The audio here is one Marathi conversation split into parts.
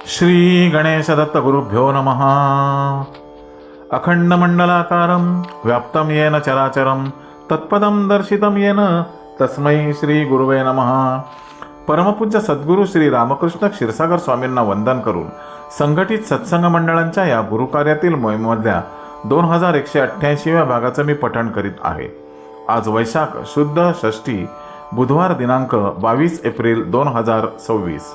श्री गणेश दत्त गुरुभ्यो नमः. अखंड मंडलाकारं व्याप्तं येन चराचरं तत्पदं दर्शितं येन तस्मै श्री गुरुवे नमः. परमपूज्य सद्गुरू श्री रामकृष्ण क्षीरसागर स्वामींना वंदन करून संघटित सत्संग मंडळांच्या या गुरुकार्यातील मोहिमेमधल्या 2188व्या भागाचं मी पठण करीत आहे. आज वैशाख शुद्ध षष्ठी बुधवार दिनांक 22 एप्रिल 2026.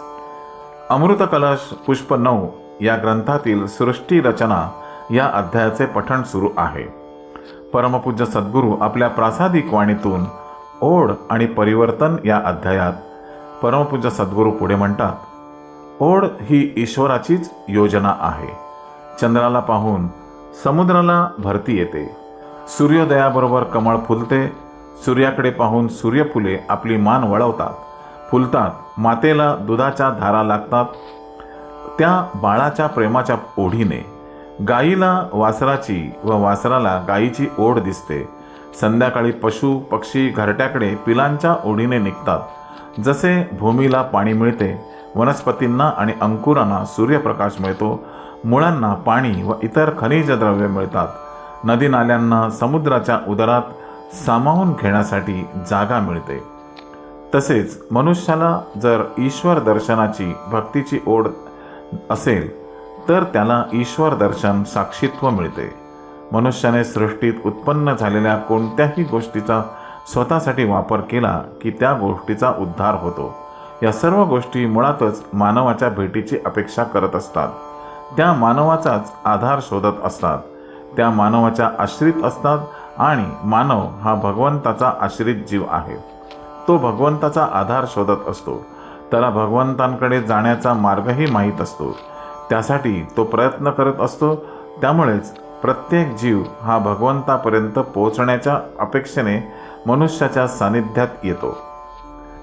अमृत कलश पुष्प 9 या ग्रंथातील सृष्टी रचना या अध्यायाचे पठण सुरू आहे. परमपूज्य सद्गुरू आपल्या प्रासादिक वाणीतून ओढ आणि परिवर्तन या अध्यायात परमपूज्य सद्गुरू पुढे म्हणतात, ओढ ही ईश्वराचीच योजना आहे. चंद्राला पाहून समुद्राला भरती येते. सूर्योदयाबरोबर कमळ फुलते. सूर्याकडे पाहून सूर्यफुले आपली मान वळवतात, फुलतात. मातेला दुधाच्या धारा लागतात त्या बाळाच्या प्रेमाच्या ओढीने. गाईला वासराची व वासराला गाईची ओढ दिसते. संध्याकाळी पशु पक्षी घरट्याकडे पिलांच्या ओढीने निघतात. जसे भूमीला पाणी मिळते, वनस्पतींना आणि अंकुरांना सूर्यप्रकाश मिळतो, मुळांना पाणी व इतर खनिज द्रव्ये मिळतात, नदी नाल्यांना समुद्राच्या उदरात सामावून घेण्यासाठी जागा मिळते. तसेच मनुष्याला जर ईश्वर दर्शनाची भक्तीची ओढ असेल तर त्याला ईश्वर दर्शन साक्षीत्व मिळते. मनुष्याने सृष्टीत उत्पन्न झालेल्या कोणत्याही गोष्टीचा स्वतःसाठी वापर केला की त्या गोष्टीचा उद्धार होतो. या सर्व गोष्टी मुळातच मानवाच्या भेटीची अपेक्षा करत असतात. त्या मानवाचाच आधार शोधत असतात. त्या मानवाच्या आश्रित असतात आणि मानव हा भगवंताचा आश्रित जीव आहे. तो भगवंताचा आधार शोधत असतो. त्याला भगवंतांकडे जाण्याचा मार्गही माहीत असतो. त्यासाठी तो प्रयत्न करत असतो. त्यामुळेच प्रत्येक जीव हा भगवंतापर्यंत पोहोचण्याच्या अपेक्षेने मनुष्याच्या सानिध्यात येतो.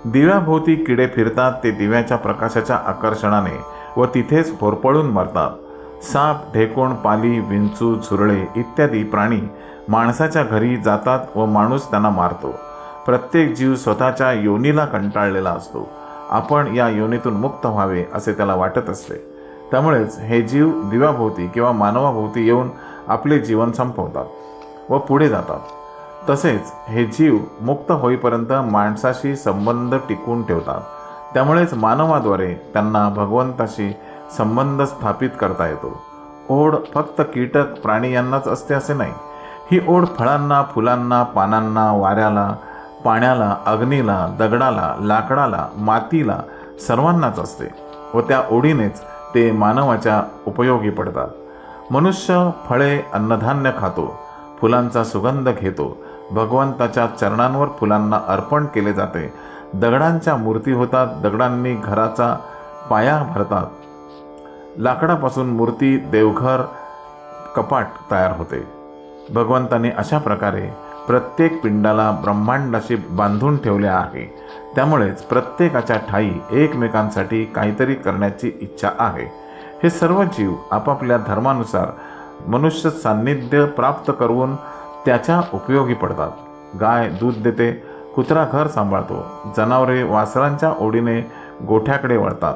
दिव्याभोवती किडे फिरतात. ते दिव्याच्या प्रकाशाच्या आकर्षणाने व तिथेच होरपळून मरतात. साप, ढेकूण, पाली, विंचू, झुरळे इत्यादी प्राणी माणसाच्या घरी जातात व माणूस त्यांना मारतो. प्रत्येक जीव स्वतःच्या योनीला कंटाळलेला असतो. आपण या योनीतून मुक्त व्हावे असे त्याला वाटत असते. त्यामुळेच हे जीव दिव्याभोवती किंवा मानवाभोवती येऊन आपले जीवन संपवतात व पुढे जातात. तसेच हे जीव मुक्त होईपर्यंत माणसाशी संबंध टिकवून ठेवतात. त्यामुळेच मानवाद्वारे त्यांना भगवंताशी संबंध स्थापित करता येतो. ओढ फक्त कीटक प्राणी यांनाच असते असे नाही. ही ओढ फळांना, फुलांना, पानांना, वाऱ्याला, पाण्याला, अग्नीला, दगडाला, लाकडाला, मातीला सर्वांनाच असते व त्या ओढीनेच ते मानवाच्या उपयोगी पडतात. मनुष्य फळे, अन्नधान्य खातो, फुलांचा सुगंध घेतो. भगवंताच्या चरणांवर फुलांना अर्पण केले जाते. दगडांच्या मूर्ती होतात. दगडांनी घराचा पाया भरतात. लाकडापासून मूर्ती, देवघर, कपाट तयार होते. भगवंताने अशा प्रकारे प्रत्येक पिंडाला ब्रह्मांडाशी बांधून ठेवले आहे. त्यामुळेच प्रत्येकाच्या ठायी एकमेकांसाठी काहीतरी करण्याची इच्छा आहे. हे सर्व जीव आपापल्या धर्मानुसार मनुष्य सान्निध्य प्राप्त करून त्याच्या उपयोगी पडतात. गाय दूध देते, कुत्रा घर सांभाळतो, जनावरे वासरांच्या ओढीने गोठ्याकडे वळतात,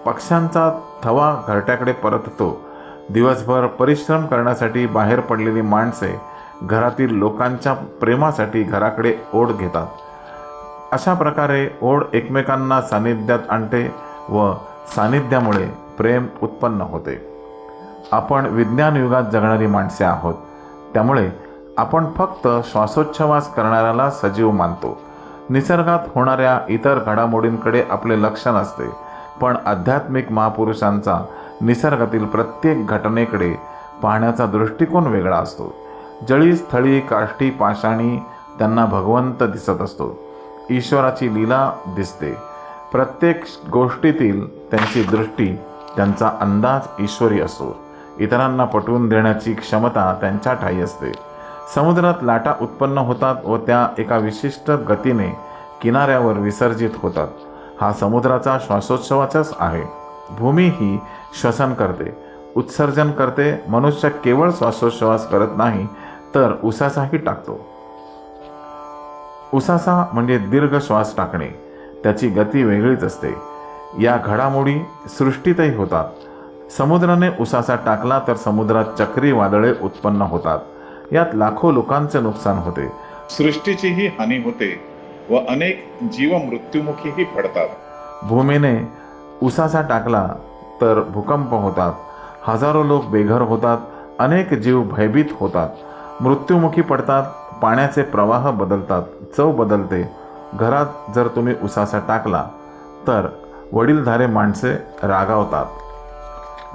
पक्ष्यांचा थवा घरट्याकडे परततो. दिवसभर परिश्रम करण्यासाठी बाहेर पडलेली माणसे घरातील लोकांच्या प्रेमासाठी घराकडे ओढ घेतात. अशा प्रकारे ओढ एकमेकांना सानिध्यात आणते व सानिध्यामुळे प्रेम उत्पन्न होते. आपण विज्ञान युगात जगणारी माणसे आहोत. त्यामुळे आपण फक्त श्वासोच्छवास करणाऱ्याला सजीव मानतो. निसर्गात होणाऱ्या इतर घडामोडींकडे आपले लक्ष नसते. पण आध्यात्मिक महापुरुषांचा निसर्गातील प्रत्येक घटनेकडे पाहण्याचा दृष्टिकोन वेगळा असतो. जळी, स्थळी, काष्टी, पाषाणी त्यांना भगवंत दिसत असतो. ईश्वराची लीला दिसते. प्रत्येक गोष्टीतील त्यांची दृष्टी, त्यांचा अंदाज ईश्वरी असतो. इतरांना पटवून देण्याची क्षमता त्यांच्या ठायी असते. समुद्रात लाटा उत्पन्न होतात व त्या एका विशिष्ट गतीने किनाऱ्यावर विसर्जित होतात. हा समुद्राचा श्वासोच्छवासच आहे. भूमी ही श्वसन करते, उत्सर्जन करते. मनुष्य केवळ श्वासोच्छवास करत नाही तर उसासाही टाकतो. उसासा म्हणजे दीर्घ श्वास टाकणे. त्याची गती वेगळीच असते. या घडामोडी सृष्टीतही होतात। समुद्राने उसासा टाकला तर समुद्रात चक्रीवादळे उत्पन्न होतात, यात लाखो लोकांचे नुकसान होते, सृष्टीचीही हानी होते व अनेक जीव मृत्युमुखीही पडतात। भूमीने उसासा टाकला तर भूकंप होतात, हजारो लोक बेघर होतात, अनेक जीव भयभीत होतात, मृत्युमुखी पडतात, पाण्याचे प्रवाह बदलतात, चव बदलते। घरात जर तुम्ही उसासा टाकला तर वडीलधारे माणसे रागावतात,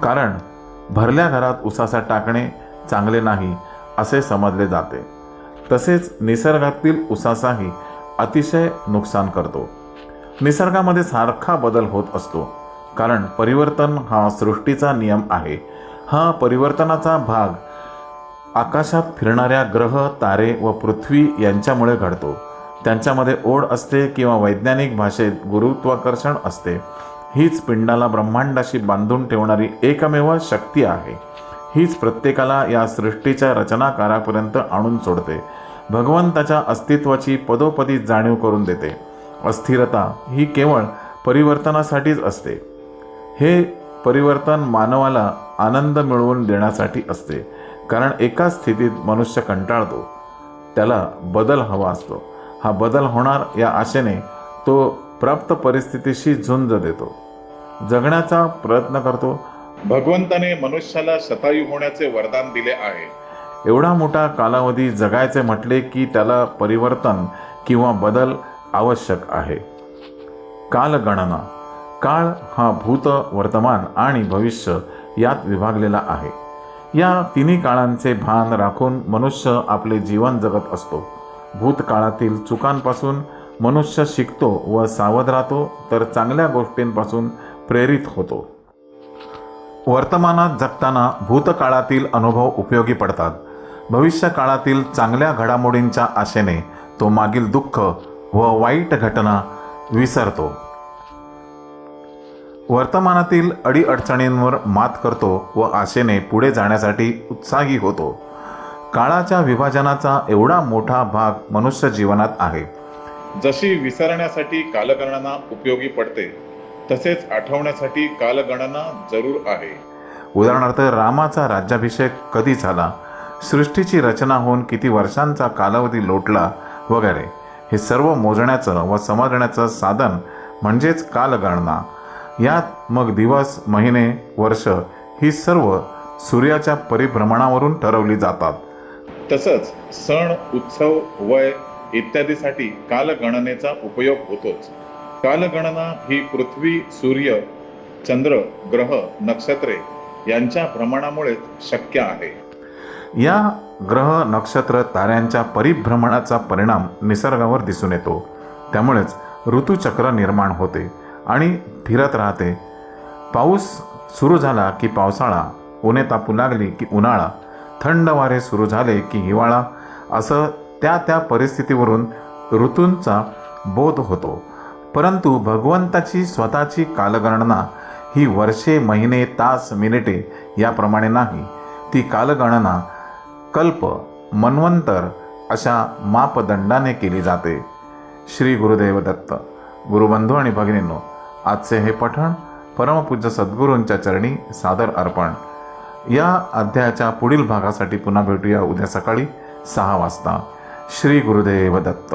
कारण भरल्या घरात उसासा टाकणे चांगले नाही असे समजले जाते। तसेच निसर्गातील उसासाही अतिशय नुकसान करतो। निसर्गामध्ये सारखा बदल होत असतो, कारण परिवर्तन हा सृष्टीचा नियम आहे। हा परिवर्तनाचा भाग आकाशात फिरणाऱ्या ग्रह, तारे व पृथ्वी यांच्यामुळे घडतो। त्यांच्यामध्ये ओढ असते किंवा वैज्ञानिक भाषेत गुरुत्वाकर्षण असते। हीच पिंडाला ब्रह्मांडाशी बांधून ठेवणारी एकमेव शक्ती आहे। हीच प्रत्येकाला या सृष्टीच्या रचनाकारापर्यंत आणून सोडते, भगवंताच्या अस्तित्वाची पदोपदी जाणीव करून देते। अस्थिरता ही केवळ परिवर्तनासाठीच असते। हे परिवर्तन मानवाला आनंद मिळवून देण्यासाठी असते, कारण एका स्थितीत मनुष्य कंटाळतो, त्याला बदल हवा असतो। हा बदल होणार या आशेने तो प्राप्त परिस्थितीशी झुंज देतो, जगण्याचा प्रयत्न करतो। भगवंताने मनुष्याला शतायू होण्याचे वरदान दिले आहे। एवढा मोठा कालावधी जगायचे म्हटले की त्याला परिवर्तन किंवा बदल आवश्यक आहे। कालगणना। काळ हा भूत, वर्तमान आणि भविष्य यात विभागलेला आहे। या तिन्ही काळांचे भान राखून मनुष्य आपले जीवन जगत असतो। भूतकाळातील चुकांपासून मनुष्य शिकतो व सावध राहतो, तर चांगल्या गोष्टींपासून प्रेरित होतो। वर्तमानात जगताना भूतकाळातील अनुभव उपयोगी पडतात। भविष्य काळातील चांगल्या घडामोडींच्या आशेने तो मागील दुःख व वाईट घटना विसरतो। वर्तमानातील अडीअडचणींवर मात करतो व आशेने पुढे जाण्यासाठी उत्साही होतो। काळाच्या विभाजनाचा एवढा मोठा भाग मनुष्य जीवनात आहे। जशी विसरण्यासाठी कालगणना उपयोगी पडते, तसेच आठवण्यासाठी कालगणना जरूर आहे। उदाहरणार्थ, रामाचा राज्याभिषेक कधी झाला, सृष्टीची रचना होऊन किती वर्षांचा कालावधी लोटला वगैरे, हे सर्व मोजण्याचं व समजण्याचं साधन म्हणजेच कालगणना। यात मग दिवस, महिने, वर्ष ही सर्व सूर्याच्या परिभ्रमणावरून ठरवली जातात। तसंच सण, उत्सव, वय इत्यादीसाठी कालगणनेचा उपयोग होतोच। कालगणना ही पृथ्वी, सूर्य, चंद्र, ग्रह, नक्षत्रे यांच्या भ्रमणामुळेच शक्य आहे। या ग्रह, नक्षत्र, ताऱ्यांच्या परिभ्रमणाचा परिणाम निसर्गावर दिसून येतो। त्यामुळेच ऋतुचक्र निर्माण होते आणि फिरत राहते। पाऊस सुरू झाला की पावसाळा, उन्हे तापू लागली की उन्हाळा, थंड वारे सुरू झाले की हिवाळा, असं त्या त्या परिस्थितीवरून ऋतूंचा बोध होतो। परंतु भगवंताची स्वतःची कालगणना ही वर्षे, महिने, तास, मिनिटे याप्रमाणे नाही। ती कालगणना कल्प, मन्वंतर अशा मापदंडाने केली जाते। श्री गुरुदेव दत्त। गुरुबंधू आणि भगिनींनो, आजचे हे पठण परमपूज्य सद्गुरूंच्या चरणी सादर अर्पण। या अध्यायाच्या पुढील भागासाठी पुन्हा भेटूया उद्या सकाळी 6 वाजता। श्री गुरुदेव दत्त।